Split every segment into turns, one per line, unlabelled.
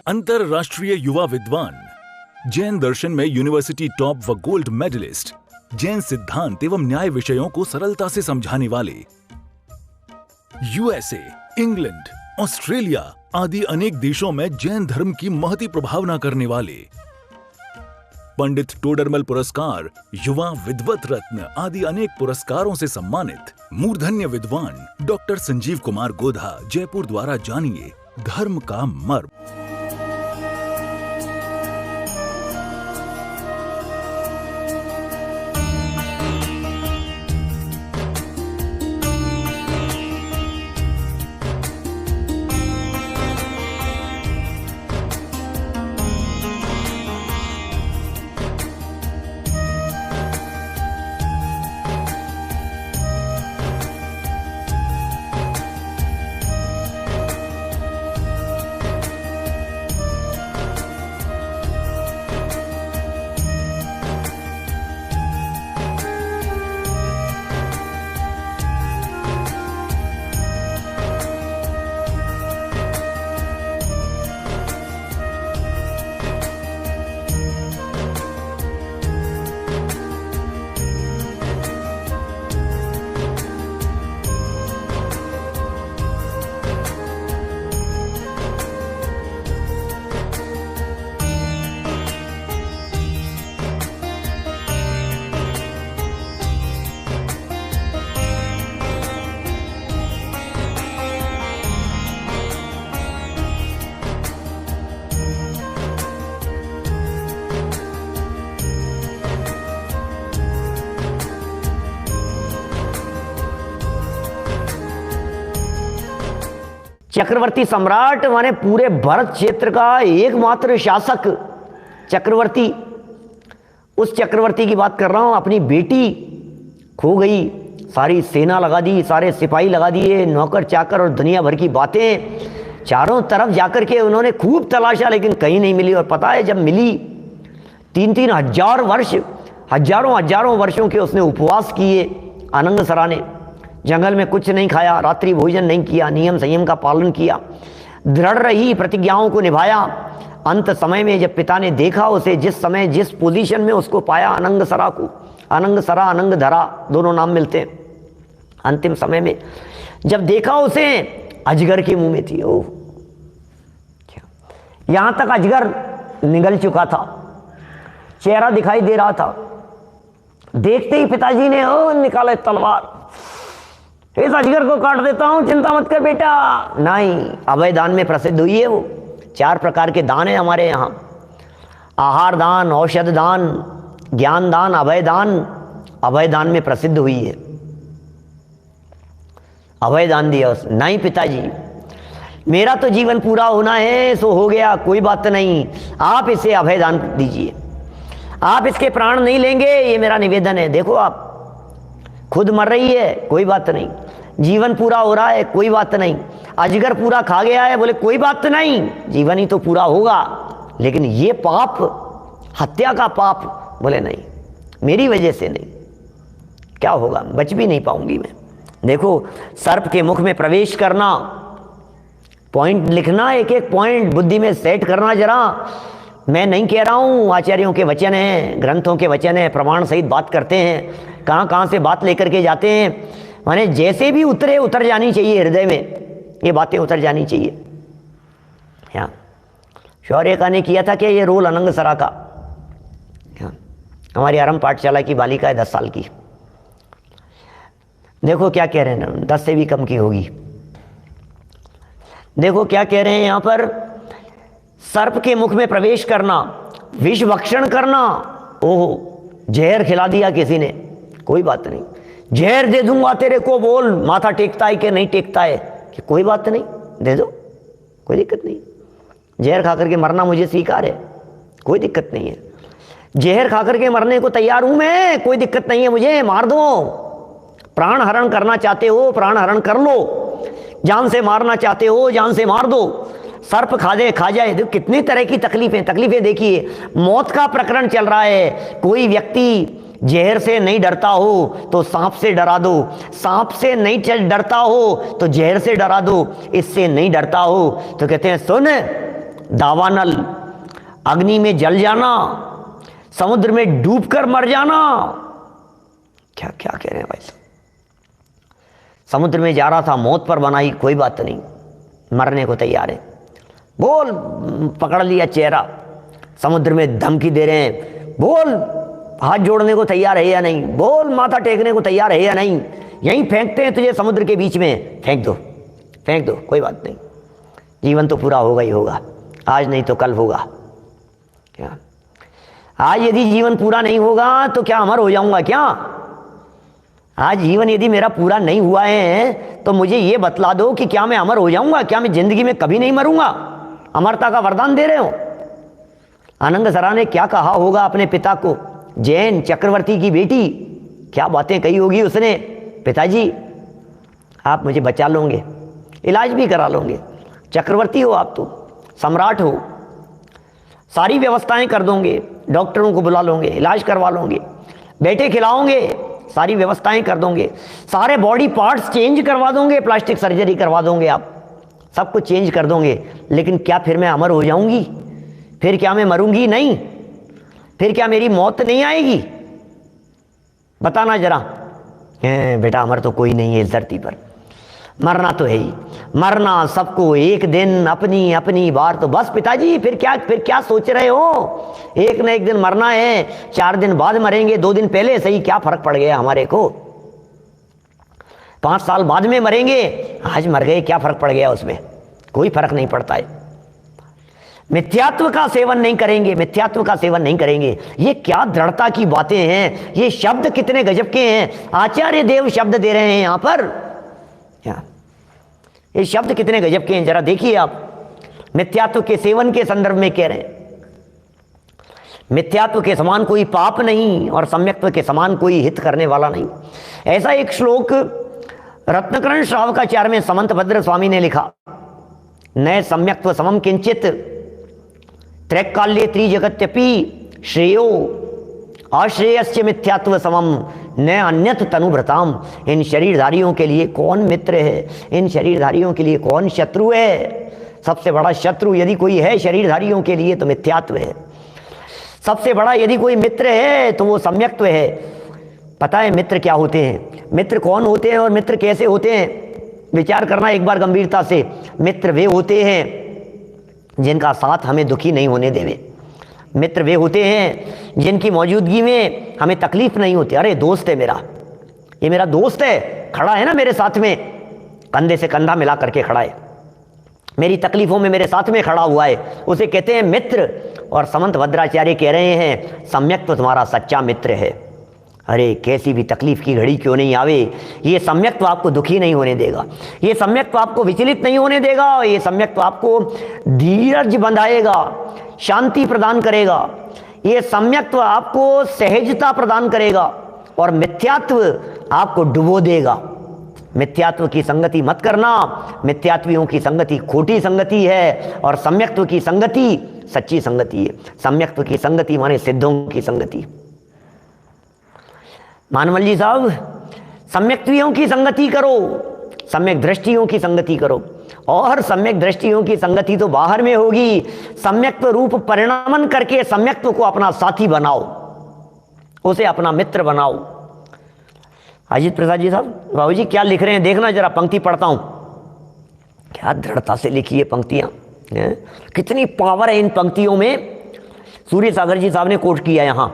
अंतरराष्ट्रीय युवा विद्वान, जैन दर्शन में यूनिवर्सिटी टॉप व गोल्ड मेडलिस्ट, जैन सिद्धांत एवं न्याय विषयों को सरलता से समझाने वाले, यूएसए, इंग्लैंड, ऑस्ट्रेलिया आदि अनेक देशों में जैन धर्म की महती प्रभावना करने वाले, पंडित टोडरमल पुरस्कार, युवा विद्वत रत्न आदि अनेक पुरस्कारों से सम्मानित मूर्धन्य विद्वान डॉक्टर संजीव कुमार गोधा जयपुर द्वारा जानिए धर्म का मर्म।
चक्रवर्ती सम्राट माने पूरे भरत क्षेत्र का एकमात्र शासक चक्रवर्ती। उस चक्रवर्ती की बात कर रहा हूं। अपनी बेटी खो गई, सारी सेना लगा दी, सारे सिपाही लगा दिए, नौकर चाकर और दुनिया भर की बातें, चारों तरफ जाकर के उन्होंने खूब तलाशा लेकिन कहीं नहीं मिली। और पता है जब मिली 3-3 हजार वर्ष, हजारों वर्षों के उसने उपवास किए। अनंगसरा ने जंगल में कुछ नहीं खाया, रात्रि भोजन नहीं किया, नियम संयम का पालन किया, दृढ़ रही, प्रतिज्ञाओं को निभाया। अंत समय में जब पिता ने देखा उसे, जिस समय जिस पोजीशन में उसको पाया, अनंगसरा को, अनंगसरा अनंगधरा दोनों नाम मिलते हैं। अंतिम समय में जब देखा उसे, अजगर के मुंह में थी। ओह, यहां तक अजगर निगल चुका था, चेहरा दिखाई दे रहा था। देखते ही पिताजी ने निकाले तलवार, इस अजगर को काट देता हूं, चिंता मत कर बेटा। नहीं, अभय दान में प्रसिद्ध हुई है वो। 4 प्रकार के दान है हमारे यहाँ, आहार दान, औषध दान, ज्ञान दान, अभय दान। अभय दान में प्रसिद्ध हुई है, अभय दान दिया उसने। नहीं पिताजी, मेरा तो जीवन पूरा होना है, सो हो गया, कोई बात नहीं, आप इसे अभय दान दीजिए, आप इसके प्राण नहीं लेंगे, ये मेरा निवेदन है। देखो आप खुद मर रही है, कोई बात नहीं, जीवन पूरा हो रहा है, कोई बात नहीं, अजगर पूरा खा गया है, बोले कोई बात नहीं, जीवन ही तो पूरा होगा, लेकिन ये पाप, हत्या का पाप, बोले नहीं, मेरी वजह से नहीं, क्या होगा, बच भी नहीं पाऊंगी मैं। देखो, सर्प के मुख में प्रवेश करना, पॉइंट लिखना, एक एक पॉइंट बुद्धि में सेट करना जरा। मैं नहीं कह रहा हूं, आचार्यों के वचन हैं, ग्रंथों के वचन हैं, प्रमाण सहित बात करते हैं, कहां कहां से बात लेकर के जाते हैं। माने जैसे भी उतर जानी चाहिए हृदय में, ये बातें उतर जानी चाहिए। हाँ, शौर्य का ने किया था कि ये रोल अनंगसरा का। हाँ, हमारी आरंभ पाठशाला की बालिका है 10 साल की। देखो क्या कह रहे हैं ना, 10 से भी कम की होगी। देखो क्या कह रहे हैं यहां पर, सर्प के मुख में प्रवेश करना, विष भक्षण करना। ओहो, जहर खिला दिया किसी ने, कोई बात नहीं, जहर दे दूंगा तेरे को, बोल माथा टेकता है कि नहीं टेकता है, कि कोई बात नहीं, दे दो, कोई दिक्कत नहीं। जहर खा करके मरना मुझे स्वीकार है, कोई दिक्कत नहीं है। जहर खा करके मरने को तैयार हूं मैं, कोई दिक्कत नहीं है मुझे, मार दो। प्राण हरण करना चाहते हो, प्राण हरण कर लो। जान से मारना चाहते हो, जान से मार दो। सर्प खा जाए, तो कितनी तरह की तकलीफें देखिए। मौत का प्रकरण चल रहा है, कोई व्यक्ति जहर से नहीं डरता हो तो सांप से डरा दो, सांप से नहीं डरता हो तो जहर से डरा दो, इससे नहीं डरता हो तो कहते हैं सुन, दावानल, अग्नि में जल जाना, समुद्र में डूबकर मर जाना। क्या क्या कह रहे हैं भाई साहब। समुद्र में जा रहा था, मौत पर बनाई, कोई बात नहीं, मरने को तैयार है। बोल, पकड़ लिया चेहरा, समुद्र में धमकी दे रहे हैं, बोल हाथ जोड़ने को तैयार है या नहीं, बोल माथा टेकने को तैयार है या नहीं, यहीं फेंकते हैं तुझे समुद्र के बीच में, फेंक दो, फेंक दो, कोई बात नहीं, जीवन तो पूरा होगा ही होगा, आज नहीं तो कल होगा। क्या आज यदि जीवन पूरा नहीं होगा तो क्या अमर हो जाऊंगा क्या? आज जीवन यदि मेरा पूरा नहीं हुआ है तो मुझे ये बतला दो कि क्या मैं अमर हो जाऊंगा? क्या मैं जिंदगी में कभी नहीं मरूंगा? अमरता का वरदान दे रहे हो। आनंद सरा ने क्या कहा होगा अपने पिता को, जैन चक्रवर्ती की बेटी, क्या बातें कही होगी उसने, पिताजी आप मुझे बचा लोगे, इलाज भी करा लोगे, चक्रवर्ती हो आप, तो सम्राट हो, सारी व्यवस्थाएं कर दोगे, डॉक्टरों को बुला लोगे, इलाज करवा लोगे, बेटे खिलाओगे, सारी व्यवस्थाएं कर दोगे, सारे बॉडी पार्ट्स चेंज करवा दोगे, प्लास्टिक सर्जरी करवा दोगे, आप सब कुछ चेंज कर दोगे, लेकिन क्या फिर मैं अमर हो जाऊंगी? फिर क्या मैं मरूंगी नहीं? फिर क्या मेरी मौत नहीं आएगी? बताना जरा। बेटा अमर तो कोई नहीं है इस धरती पर, मरना तो है ही, मरना सबको एक दिन, अपनी अपनी बार, तो बस पिताजी फिर क्या सोच रहे हो? एक न एक दिन मरना है, 4 दिन बाद मरेंगे, 2 दिन पहले सही, क्या फर्क पड़ गया हमारे को? 5 साल बाद में मरेंगे, आज मर गए, क्या फर्क पड़ गया उसमें? कोई फर्क नहीं पड़ता है। मिथ्यात्व का सेवन नहीं करेंगे, मिथ्यात्व का सेवन नहीं करेंगे। ये क्या दृढ़ता की बातें हैं, ये शब्द कितने गजब के हैं। आचार्य देव शब्द दे रहे हैं यहां पर, ये शब्द कितने गजब के हैं, जरा देखिए आप। मिथ्यात्व के सेवन के संदर्भ में कह रहे हैं, मिथ्यात्व के समान कोई पाप नहीं और सम्यक्त्व के समान कोई हित करने वाला नहीं। ऐसा एक श्लोक रत्नकरण श्रावकाचार्य में समंत भद्र स्वामी ने लिखा, नए सम्यक्त्व समम किंचित त्रैकाल्ये त्रिजगत्यपि श्रेयो आश्रेयस्य मिथ्यात्व समम न अन्यत तनुभृताम। इन शरीरधारियों के लिए कौन मित्र है, इन शरीरधारियों के लिए कौन शत्रु है? सबसे बड़ा शत्रु यदि कोई है शरीरधारियों के लिए तो मिथ्यात्व है। सबसे बड़ा यदि कोई मित्र है तो वो सम्यक्त्व है। पता है मित्र क्या होते हैं, मित्र कौन होते हैं और मित्र कैसे होते हैं? विचार करना एक बार गंभीरता से। मित्र वे होते हैं जिनका साथ हमें दुखी नहीं होने देवे। मित्र वे होते हैं जिनकी मौजूदगी में हमें तकलीफ नहीं होती। अरे दोस्त है मेरा, ये मेरा दोस्त है, खड़ा है ना मेरे साथ में, कंधे से कंधा मिला करके खड़ा है, मेरी तकलीफों में मेरे साथ में खड़ा हुआ है, उसे कहते हैं मित्र। और समंत भद्राचार्य कह रहे हैं सम्यक तो तुम्हारा सच्चा मित्र है। अरे कैसी भी तकलीफ की घड़ी क्यों नहीं आवे, ये सम्यक तो आपको दुखी नहीं होने देगा, ये सम्यक तो आपको विचलित नहीं होने देगा, ये सम्यक तो आपको धीरज बंधाएगा, शांति प्रदान करेगा, ये सम्यक्त्व आपको सहजता प्रदान करेगा और मिथ्यात्व आपको डुबो देगा। मिथ्यात्व की संगति मत करना, मिथ्यात्वियों की संगति खोटी संगति है और सम्यक्त्व की संगति सच्ची संगति है। सम्यक्त्व की संगति माने सिद्धों की संगति। मानवल जी साहब, सम्यक्त्वियों की संगति करो, सम्यक दृष्टियों की संगति करो, और सम्यक दृष्टियों की संगति तो बाहर में होगी। सम्यक्त्व रूप परिणामन करके सम्यक्त्व को अपना साथी बनाओ, उसे अपना मित्र बनाओ। अजीत प्रसाद जी साहब, बाबू जी क्या लिख रहे हैं देखना जरा, पंक्ति पढ़ता हूं, क्या दृढ़ता से लिखी है पंक्तियां, कितनी पावर है इन पंक्तियों में। सूर्य सागर जी साहब ने कोट किया यहां,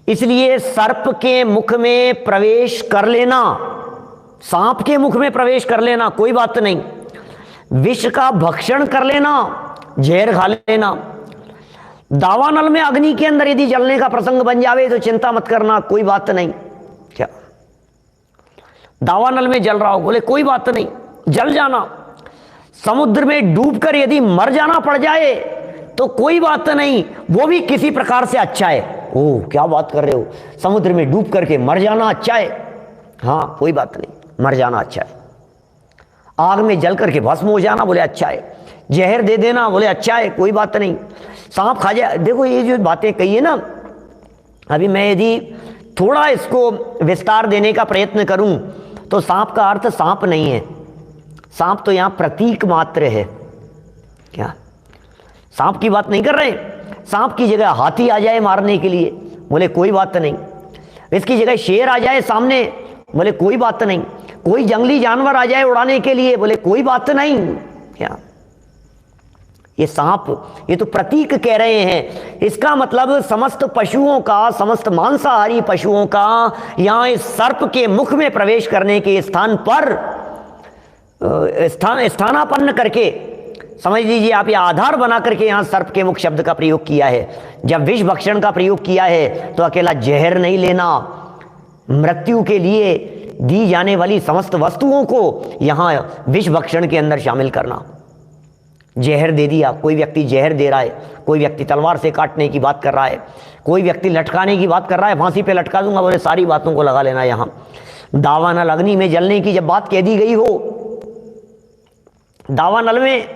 इसलिए सर्प के मुख में प्रवेश कर लेना, सांप के मुख में प्रवेश कर लेना कोई बात नहीं, विष का भक्षण कर लेना, जहर खा लेना, दावानल में अग्नि के अंदर यदि जलने का प्रसंग बन जावे तो चिंता मत करना, कोई बात नहीं। क्या दावानल में जल रहा हो, बोले कोई बात नहीं, जल जाना। समुद्र में डूबकर यदि मर जाना पड़ जाए तो कोई बात नहीं, वो भी किसी प्रकार से अच्छा है। ओह क्या बात कर रहे हो, समुद्र में डूब करके मर जाना अच्छा है? हाँ कोई बात नहीं, मर जाना अच्छा है। आग में जल करके भस्म हो जाना, बोले अच्छा है। जहर दे देना, बोले अच्छा है, कोई बात नहीं। सांप खा जाए, देखो ये जो बातें कही है ना, अभी मैं यदि थोड़ा इसको विस्तार देने का प्रयत्न करूं तो सांप का अर्थ सांप नहीं है, सांप तो यहां प्रतीक मात्र है। क्या सांप की बात नहीं कर रहे, सांप की जगह हाथी आ जाए मारने के लिए, बोले कोई बात नहीं। इसकी जगह शेर आ जाए सामने, बोले कोई बात नहीं। कोई जंगली जानवर आ जाए उड़ाने के लिए, बोले कोई बात नहीं। क्या ये सांप, ये तो प्रतीक कह रहे हैं। इसका मतलब समस्त पशुओं का, समस्त मांसाहारी पशुओं का यहां इस सर्प के मुख में प्रवेश करने के स्थान पर स्थानापन्न करके, समझ लीजिए आप, ये आधार बना करके यहां सर्प के मुख शब्द का प्रयोग किया है। जब विष भक्षण का प्रयोग किया है तो अकेला जहर नहीं लेना, मृत्यु के लिए दी जाने वाली समस्त वस्तुओं को यहां विष भक्षण के अंदर शामिल करना। जहर दे दिया, कोई व्यक्ति जहर दे रहा है, कोई व्यक्ति तलवार से काटने की बात कर रहा है, कोई व्यक्ति लटकाने की बात कर रहा है, फांसी पे लटका दूंगा, बोले सारी बातों को लगा लेना। यहां दावानल अग्नि में जलने की जब बात कह दी गई हो, दावानल में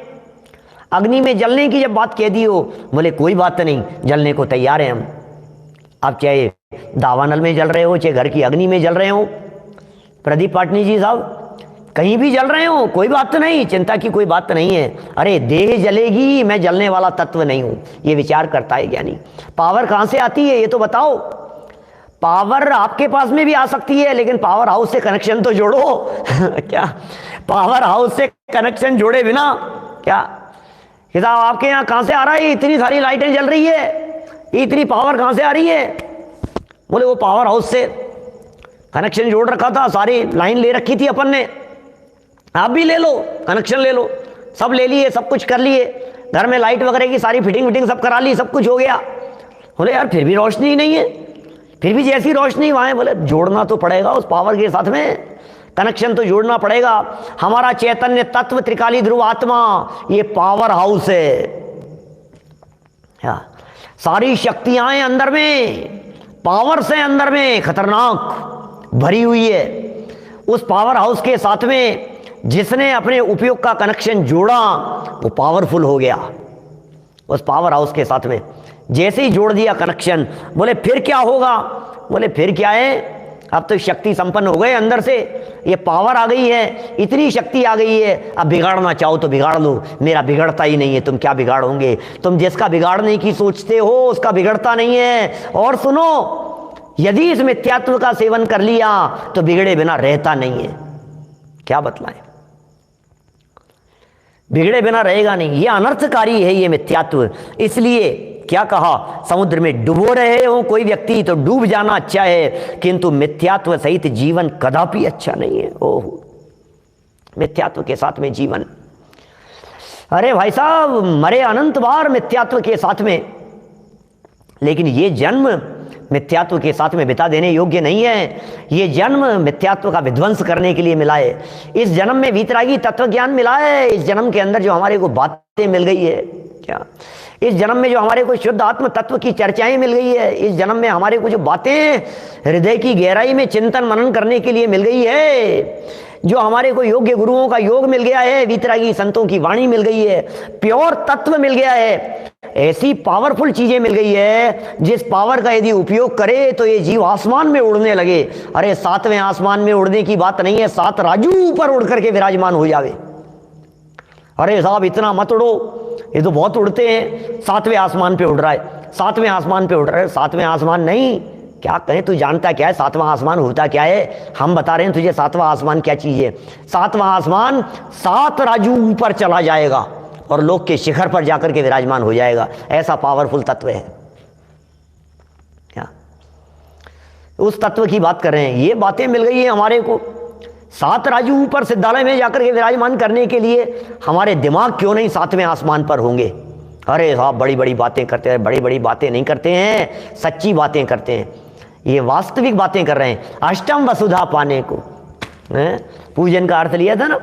अग्नि में जलने की जब बात कह दी हो, बोले कोई बात नहीं, जलने को तैयार हैं हम। आप चाहे दावानल में जल रहे हो, चाहे घर की अग्नि में जल रहे हो, प्रदीप पाटनी जी साहब, कहीं भी जल रहे हो, कोई बात नहीं, चिंता की कोई बात नहीं है। अरे देह जलेगी, मैं जलने वाला तत्व नहीं हूं, ये विचार करता है ज्ञानी। पावर कहां से आती है ये तो बताओ। पावर आपके पास में भी आ सकती है, लेकिन पावर हाउस से कनेक्शन तो जोड़ो। क्या पावर हाउस से कनेक्शन जोड़े बिना क्या साहब आपके यहाँ कहां से आ रहा है? इतनी सारी लाइटें जल रही है, इतनी पावर कहां से आ रही है? बोले वो पावर हाउस से कनेक्शन जोड़ रखा था, सारी लाइन ले रखी थी अपन ने, आप भी ले लो, कनेक्शन ले लो, सब ले लिए, सब कुछ कर लिए, घर में लाइट वगैरह की सारी फिटिंग सब करा ली, सब कुछ हो गया। बोले यार फिर भी रोशनी नहीं है, फिर भी जैसी रोशनी वहां है। बोले जोड़ना तो पड़ेगा उस पावर के साथ में, कनेक्शन तो जोड़ना पड़ेगा। हमारा चैतन्य तत्व त्रिकाली ध्रुव आत्मा ये पावर हाउस है, सारी शक्तियां अंदर में, पावर से अंदर में खतरनाक भरी हुई है। उस पावर हाउस के साथ में जिसने अपने उपयोग का कनेक्शन जोड़ा वो पावरफुल हो गया। उस पावर हाउस के साथ में जैसे ही जोड़ दिया कनेक्शन, बोले फिर क्या होगा? बोले फिर क्या है, अब तो शक्ति संपन्न हो गए अंदर से, ये पावर आ गई है, इतनी शक्ति आ गई है, अब बिगाड़ना चाहो तो बिगाड़ लो, मेरा बिगड़ता ही नहीं है, तुम क्या बिगाड़ोगे? तुम जिसका बिगाड़ने की सोचते हो उसका बिगड़ता नहीं है। और सुनो, यदि इस मिथ्यात्व का सेवन कर लिया तो बिगड़े बिना रहता नहीं है। क्या बतलाएं, बिगड़े बिना रहेगा नहीं, ये अनर्थकारी है ये मिथ्यात्व। इसलिए क्या कहा, समुद्र में डुबो रहे हो कोई व्यक्ति तो डूब जाना अच्छा है, किंतु मिथ्यात्व सहित जीवन कदापि अच्छा नहीं है। ओह, मिथ्यात्व के साथ में जीवन, अरे भाई साहब मरे अनंत बार मिथ्यात्व के साथ में, लेकिन ये जन्म मिथ्यात्व के साथ में बिता देने योग्य नहीं है। ये जन्म मिथ्यात्व का विध्वंस करने के लिए मिला है। इस जन्म में वीतरागी तत्व ज्ञान मिला है। इस जन्म के अंदर जो हमारे को बातें मिल गई है, क्या इस जन्म में जो हमारे को शुद्ध आत्म तत्व की चर्चाएं मिल गई है, इस जन्म में हमारे को जो बातें हृदय की गहराई में चिंतन मनन करने के लिए मिल गई है, जो हमारे को योग्य गुरुओं का योग मिल गया है, वीतरागी संतों की वाणी मिल गई है, प्योर तत्व मिल गया है, ऐसी पावरफुल चीजें मिल गई है जिस पावर का यदि उपयोग करे तो ये जीव आसमान में उड़ने लगे। अरे 7वें आसमान में उड़ने की बात नहीं है, 7 राजू ऊपर उड़ करके विराजमान हो जावे। अरे साहब इतना मत उड़ो, ये तो बहुत उड़ते हैं, 7वें आसमान पे उड़ रहा है, 7वें आसमान पे उड़ रहा है। 7वें आसमान नहीं, क्या कहें, तू जानता क्या है 7वां आसमान होता क्या है? हम बता रहे हैं तुझे 7वां आसमान क्या चीज है। 7वां आसमान 7 राजू ऊपर चला जाएगा और लोक के शिखर पर जाकर के विराजमान हो जाएगा। ऐसा पावरफुल तत्व है। क्या उस तत्व की बात कर रहे हैं। ये बातें मिल गई है हमारे को। 7 राजू ऊपर सिद्धालय में जाकर के विराजमान करने के लिए हमारे दिमाग क्यों नहीं 7वें आसमान पर होंगे? अरे साहब बड़ी बड़ी बातें करते हैं, बड़ी बड़ी बातें नहीं करते हैं, सच्ची बातें करते हैं, ये वास्तविक बातें कर रहे हैं। अष्टम वसुधा पाने को पूजन का अर्थ लिया था ना,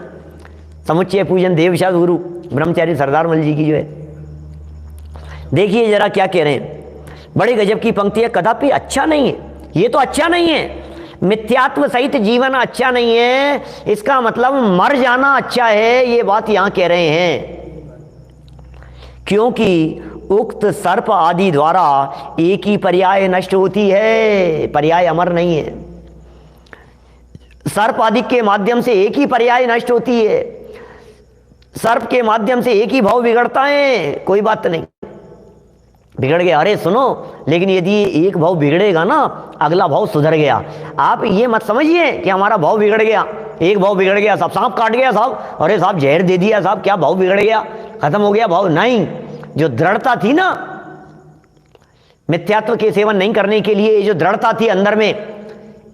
समुच्चय पूजन देवशाद गुरु ब्रह्मचारी सरदार मल जी की जो है। देखिए जरा क्या कह रहे हैं, बड़ी गजब की पंक्ति है। कदापि अच्छा नहीं है, ये तो अच्छा नहीं है, मिथ्यात्व सहित जीवन अच्छा नहीं है, इसका मतलब मर जाना अच्छा है, ये बात यहां कह रहे हैं। क्योंकि उक्त सर्प आदि द्वारा एक ही पर्याय नष्ट होती है, पर्याय अमर नहीं है। सर्प आदि के माध्यम से एक ही पर्याय नष्ट होती है। सर्प के माध्यम से एक ही भाव बिगड़ता है, कोई बात नहीं, बिगड़ गया। अरे सुनो, लेकिन यदि एक भाव बिगड़ेगा ना, अगला भाव सुधर गया। आप ये मत समझिए कि हमारा भाव बिगड़ गया, एक भाव बिगड़ गया, सब सांप काट गया साहब, अरे साहब जहर दे दिया साहब, क्या भाव बिगड़ गया, खत्म हो गया भाव। नहीं, जो दृढ़ता थी ना, मिथ्यात्व के सेवन नहीं करने के लिए जो दृढ़ता थी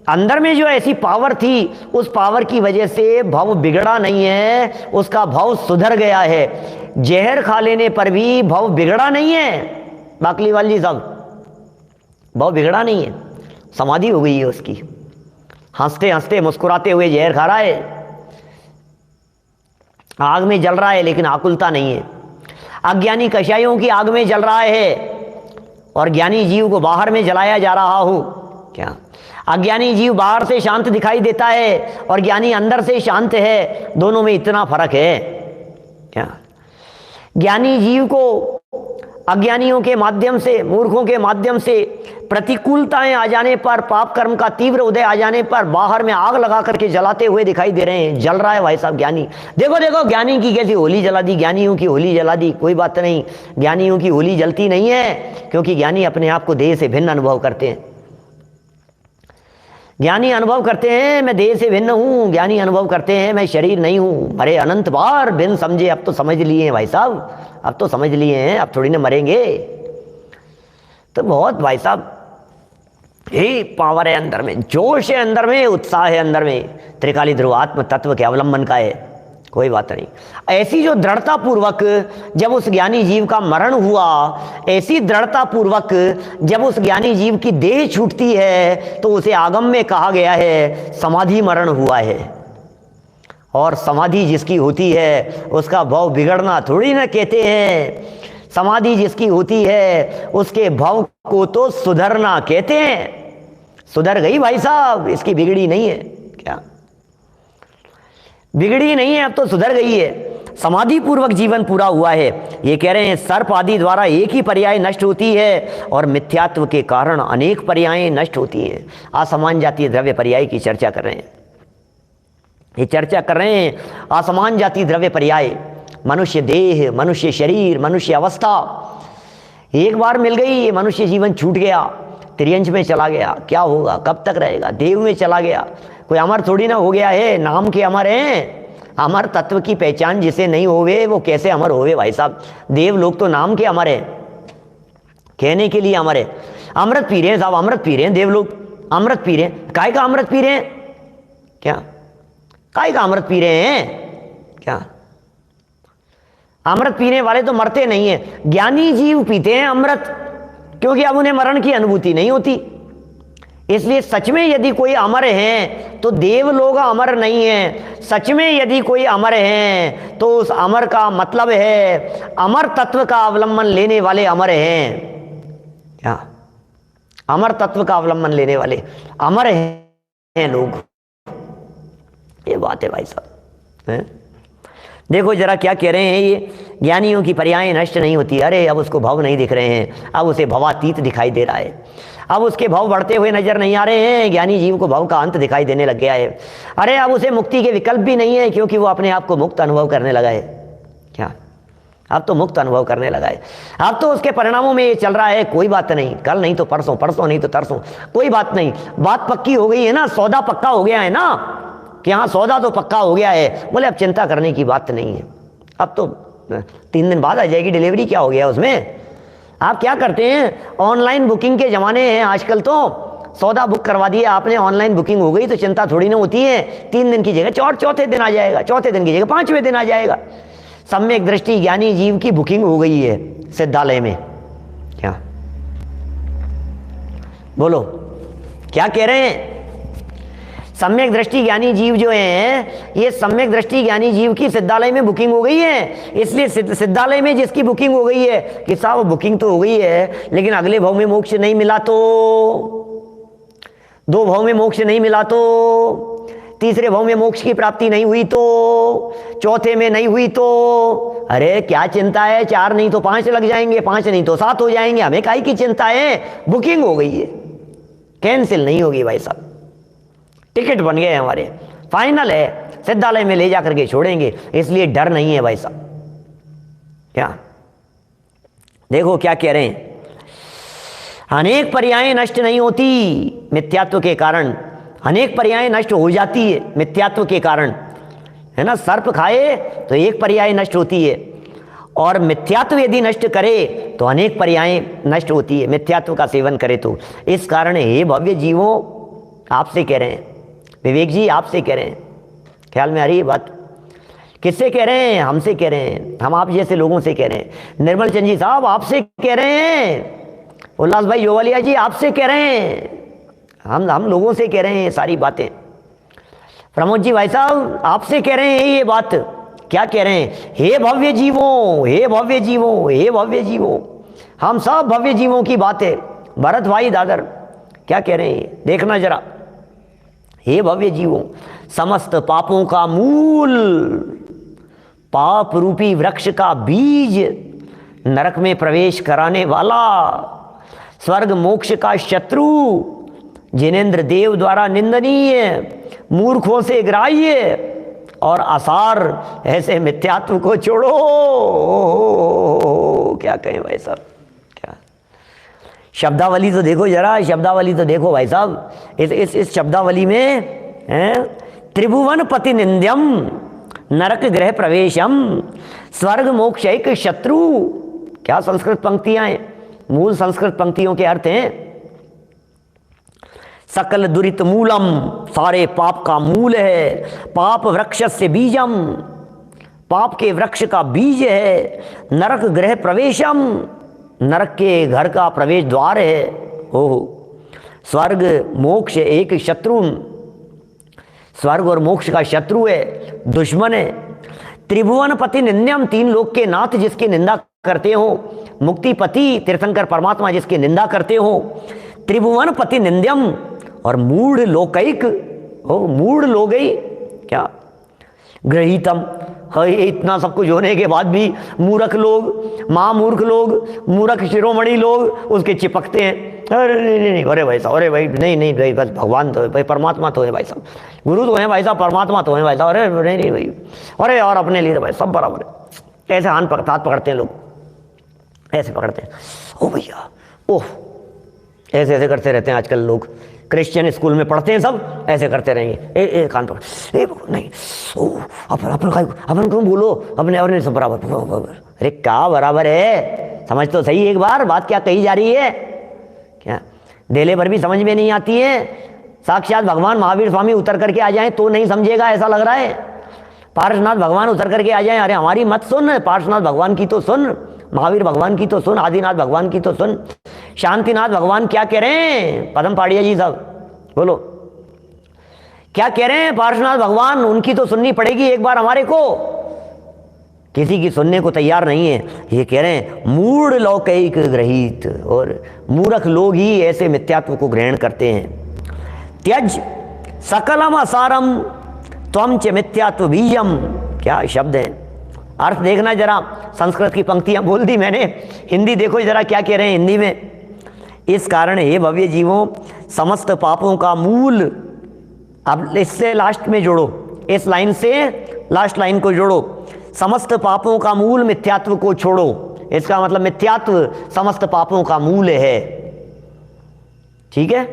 अंदर में जो ऐसी पावर थी, उस पावर की वजह से भाव बिगड़ा नहीं है, उसका भाव सुधर गया है। जहर खा लेने पर भी भाव बिगड़ा नहीं है बाकलीवाल जी साहब, भाव बिगड़ा नहीं है, समाधि हो गई है उसकी। हंसते हंसते मुस्कुराते हुए जहर खा रहा है, आग में जल रहा है लेकिन आकुलता नहीं है। अज्ञानी कषायों की आग में जल रहा है और ज्ञानी जीव को बाहर में जलाया जा रहा हो। क्या अज्ञानी जीव बाहर से शांत दिखाई देता है और ज्ञानी अंदर से शांत है, दोनों में इतना फर्क है। क्या ज्ञानी जीव को अज्ञानियों के माध्यम से, मूर्खों के माध्यम से प्रतिकूलताएं आ जाने पर, पाप कर्म का तीव्र उदय आ जाने पर बाहर में आग लगा करके जलाते हुए दिखाई दे रहे हैं। जल रहा है भाई साहब ज्ञानी, देखो देखो ज्ञानी की कैसी होली जला दी, ज्ञानियों की होली जला दी। कोई बात नहीं, ज्ञानियों की होली जलती नहीं है, क्योंकि ज्ञानी अपने आप को देह से भिन्न अनुभव करते हैं। ज्ञानी अनुभव करते हैं मैं देह से भिन्न हूं, ज्ञानी अनुभव करते हैं मैं शरीर नहीं हूं। अरे अनंत बार भिन्न समझे, अब तो समझ लिए हैं भाई साहब, अब तो समझ लिए हैं, अब थोड़ी ना मरेंगे। तो बहुत भाई साहब यही पावर है अंदर में, जोश है अंदर में, उत्साह है अंदर में, त्रिकाली ध्रुव आत्म तत्व के अवलंबन का है। कोई बात नहीं, ऐसी जो दृढ़ता पूर्वक जब उस ज्ञानी जीव का मरण हुआ, ऐसी दृढ़ता पूर्वक जब उस ज्ञानी जीव की देह छूटती है, तो उसे आगम में कहा गया है समाधि मरण हुआ है। और समाधि जिसकी होती है उसका भाव बिगड़ना थोड़ी ना कहते हैं, समाधि जिसकी होती है उसके भाव को तो सुधरना कहते हैं। सुधर गई भाई साहब, इसकी बिगड़ी नहीं है। क्या बिगड़ी नहीं है, अब तो सुधर गई है। समाधि पूर्वक जीवन पूरा हुआ है। ये कह रहे हैं सर्प आदि द्वारा एक ही पर्याय नष्ट होती है और मिथ्यात्व के कारण अनेक पर्याय नष्ट होती हैं। असमान जातीय द्रव्य पर्याय की चर्चा कर रहे हैं, ये चर्चा कर रहे हैं असमान जाति द्रव्य पर्याय। मनुष्य देह, मनुष्य शरीर, मनुष्य अवस्था एक बार मिल गई, ये मनुष्य जीवन छूट गया, त्रियंश में चला गया, क्या होगा, कब तक रहेगा, देव में चला गया। कोई अमर थोड़ी ना हो गया है, नाम के अमर हैं। अमर तत्व की पहचान जिसे नहीं होवे वो कैसे अमर होवे भाई साहब। देव लोग तो नाम के अमर हैं, कहने के लिए अमर है। अमृत पी रहे हैं साहब, अमृत पी रहे हैं देव लोग, अमृत पी रहे हैं। काय का अमृत पी रहे हैं? क्या काय का अमृत पी रहे हैं? क्या अमृत पीने वाले तो मरते नहीं है, ज्ञानी जीव पीते हैं अमृत, क्योंकि अब उन्हें मरण की अनुभूति नहीं होती। इसलिए सच में यदि कोई अमर है तो देव लोग अमर नहीं है। सच में यदि कोई अमर है तो उस अमर का मतलब है अमर तत्व का अवलंबन लेने वाले अमर हैं। क्या अमर तत्व का अवलंबन लेने वाले अमर हैं लोग, ये बात है भाई साहब है? देखो जरा क्या कह रहे हैं ये, ज्ञानियों की पर्याय नष्ट नहीं होती। अरे अब उसको भाव नहीं दिख रहे हैं, अब उसे भवातीत दिखाई दे रहा है, अब उसके भाव बढ़ते हुए नजर नहीं आ रहे हैं। ज्ञानी जीव को भाव का अंत दिखाई देने लग गया है। अरे अब उसे मुक्ति के विकल्प भी नहीं है, क्योंकि वो अपने आप को मुक्त अनुभव करने लगा है। क्या अब तो मुक्त अनुभव करने लगा है, अब तो उसके परिणामों में ये चल रहा है। कोई बात नहीं, कल नहीं तो परसों, परसों नहीं तो तरसों, कोई बात नहीं, बात पक्की हो गई है ना, सौदा पक्का हो गया है ना, कि हाँ सौदा तो पक्का हो गया है। बोले अब चिंता करने की बात नहीं है, अब तो 3 दिन बाद आ जाएगी डिलीवरी, क्या हो गया उसमें। आप क्या करते हैं, ऑनलाइन बुकिंग के ज़माने हैं आजकल, तो सौदा बुक करवा दिया आपने, ऑनलाइन बुकिंग हो गई तो चिंता थोड़ी ना होती है। 3 दिन की जगह चौथे दिन आ जाएगा, चौथे दिन की जगह 5वें दिन आ जाएगा। सम्यक दृष्टि ज्ञानी जीव की बुकिंग हो गई है सिद्धालय में। क्या बोलो क्या कह रहे हैं? सम्यक दृष्टि ज्ञानी जीव जो हैं, ये सम्यक दृष्टि ज्ञानी जीव की सिद्धालय में बुकिंग हो गई है। इसलिए सिद्धालय में जिसकी बुकिंग हो गई है कि साहब बुकिंग तो हो गई है, लेकिन अगले भाव में मोक्ष नहीं मिला तो, 2 भाव में मोक्ष नहीं मिला तो, 3रे भाव में मोक्ष की प्राप्ति नहीं हुई तो, 4थे में नहीं हुई तो, अरे क्या चिंता है, 4 नहीं तो 5 लग जाएंगे, 5 नहीं तो 7 हो जाएंगे, हमें काहे की चिंता है। बुकिंग हो गई है, कैंसिल नहीं होगी भाई साहब, टिकट बन गए हमारे, फाइनल है, सिद्धालय में ले जाकर के छोड़ेंगे, इसलिए डर नहीं है भाई साहब। क्या देखो क्या कह रहे हैं, अनेक पर्यायें नष्ट नहीं होती मिथ्यात्व के कारण, अनेक पर्यायें नष्ट हो जाती है मिथ्यात्व के कारण, है ना। सर्प खाए तो एक पर्याय नष्ट होती है, और मिथ्यात्व यदि नष्ट करे तो अनेक पर्यायें नष्ट होती है, मिथ्यात्व का सेवन करे तो। इस कारण हे भव्य जीवों, आपसे कह रहे हैं, विवेक जी आपसे कह रहे हैं, ख्याल में आ रही है बात? किससे कह रहे हैं? हमसे कह रहे हैं, हम आप जैसे लोगों से कह रहे हैं। निर्मल चंद जी साहब आपसे कह रहे हैं, उल्लास भाई जोवालिया जी आपसे कह रहे हैं, हम लोगों से कह रहे हैं सारी बातें। प्रमोद जी भाई साहब आपसे कह रहे हैं ये बात। क्या कह रहे हैं? हे भव्य जीवों, हे भव्य जीवों, हे भव्य जीवों, हम सब भव्य जीवों की बात है। भरत भाई दादर क्या कह रहे हैं देखना जरा। हे भव्य जीवों, समस्त पापों का मूल, पाप रूपी वृक्ष का बीज, नरक में प्रवेश कराने वाला, स्वर्ग मोक्ष का शत्रु, जिनेंद्र देव द्वारा निंदनीय, मूर्खों से ग्राह्य और आसार ऐसे मिथ्यात्व को छोड़ो। क्या कहें भाई साहब, क्या शब्दावली तो देखो जरा, शब्दावली तो देखो भाई साहब। इस शब्दावली में है त्रिभुवन पति निंद्यम, नरक गृह प्रवेशम, स्वर्ग मोक्षैक शत्रु। क्या संस्कृत पंक्तियां हैं, मूल संस्कृत पंक्तियों के अर्थ हैं सकल दुरित मूलम, सारे पाप का मूल है, पाप वृक्ष से बीजम, पाप के वृक्ष का बीज है, नरक गृह प्रवेशम, नरक के घर का प्रवेश द्वार है, ओहो, स्वर्ग मोक्ष एक शत्रु, स्वर्ग और मोक्ष का शत्रु है, दुश्मन है। त्रिभुवन पति निंद्यम, तीन लोक के नाथ जिसकी निंदा करते हो, मुक्तिपति तीर्थंकर परमात्मा जिसकी निंदा करते हो, त्रिभुवन पति निंद्यम, और मूढ़ लोकैक, ओ मूढ़ लोगई, क्या ग्रहीतम, इतना सब कुछ होने के बाद भी मूर्ख लोग, महामूर्ख लोग, मूर्ख शिरोमणि लोग उसके चिपकते हैं। अरे नहीं, अरे भाई साहब, अरे भाई नहीं भाई, बस भगवान तो है भाई, परमात्मा तो है भाई साहब, गुरु तो है भाई साहब, परमात्मा तो है भाई साहब, अरे नहीं भाई, अरे और अपने लिए भाई सब बराबर है। ऐसे हाथ पकड़ते हैं लोग, ऐसे पकड़ते हैं, ओ भैया ओह, ऐसे करते रहते हैं आजकल लोग। क्रिश्चियन स्कूल में पढ़ते हैं सब, ऐसे करते रहेंगे, ए कान पकड़, ए नहीं, ओ अपन क्यों बोलो, अपने सब बराबर। अरे क्या बराबर है, समझ तो सही एक बार बात क्या कही जा रही है। क्या देले भर भी समझ में नहीं आती है, साक्षात भगवान महावीर स्वामी उतर करके आ जाएं तो नहीं समझेगा, ऐसा लग रहा है। पार्श्वनाथ भगवान उतर करके आ जाएं, अरे हमारी मत सुन, पार्श्वनाथ भगवान की तो सुन, महावीर भगवान की तो सुन, आदिनाथ भगवान की तो सुन, शांतिनाथ भगवान क्या कह रहे हैं, पदम पाड़िया जी साहब बोलो क्या कह रहे हैं पार्श्वनाथ भगवान, उनकी तो सुननी पड़ेगी एक बार हमारे को। किसी की सुनने को तैयार नहीं है, ये कह रहे हैं मूढ़ लौकिक ग्रहित, और मूर्ख लोग ही ऐसे मिथ्यात्व को ग्रहण करते हैं। त्यज सकलम असारम त्वम च मिथ्यात्व बीजम, क्या शब्द है, अर्थ देखना जरा। संस्कृत की पंक्तियां बोल दी मैंने, हिंदी देखो जरा क्या कह रहे हैं हिंदी में। इस कारण हे भव्य जीवों, समस्त पापों का मूल, अब इससे लास्ट में जोड़ो, इस लाइन से लास्ट लाइन को जोड़ो, समस्त पापों का मूल मिथ्यात्व को छोड़ो। इसका मतलब मिथ्यात्व समस्त पापों का मूल है, ठीक है।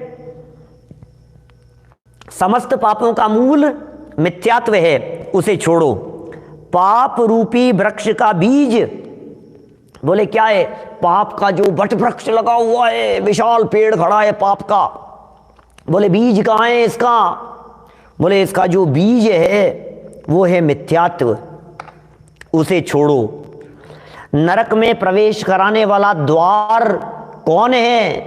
समस्त पापों का मूल मिथ्यात्व है, उसे छोड़ो। पाप रूपी वृक्ष का बीज, बोले क्या है, पाप का जो वट वृक्ष लगा हुआ है, विशाल पेड़ खड़ा है पाप का, बोले बीज कहाँ है इसका, बोले इसका जो बीज है वो है मिथ्यात्व, उसे छोड़ो। नरक में प्रवेश कराने वाला द्वार कौन है,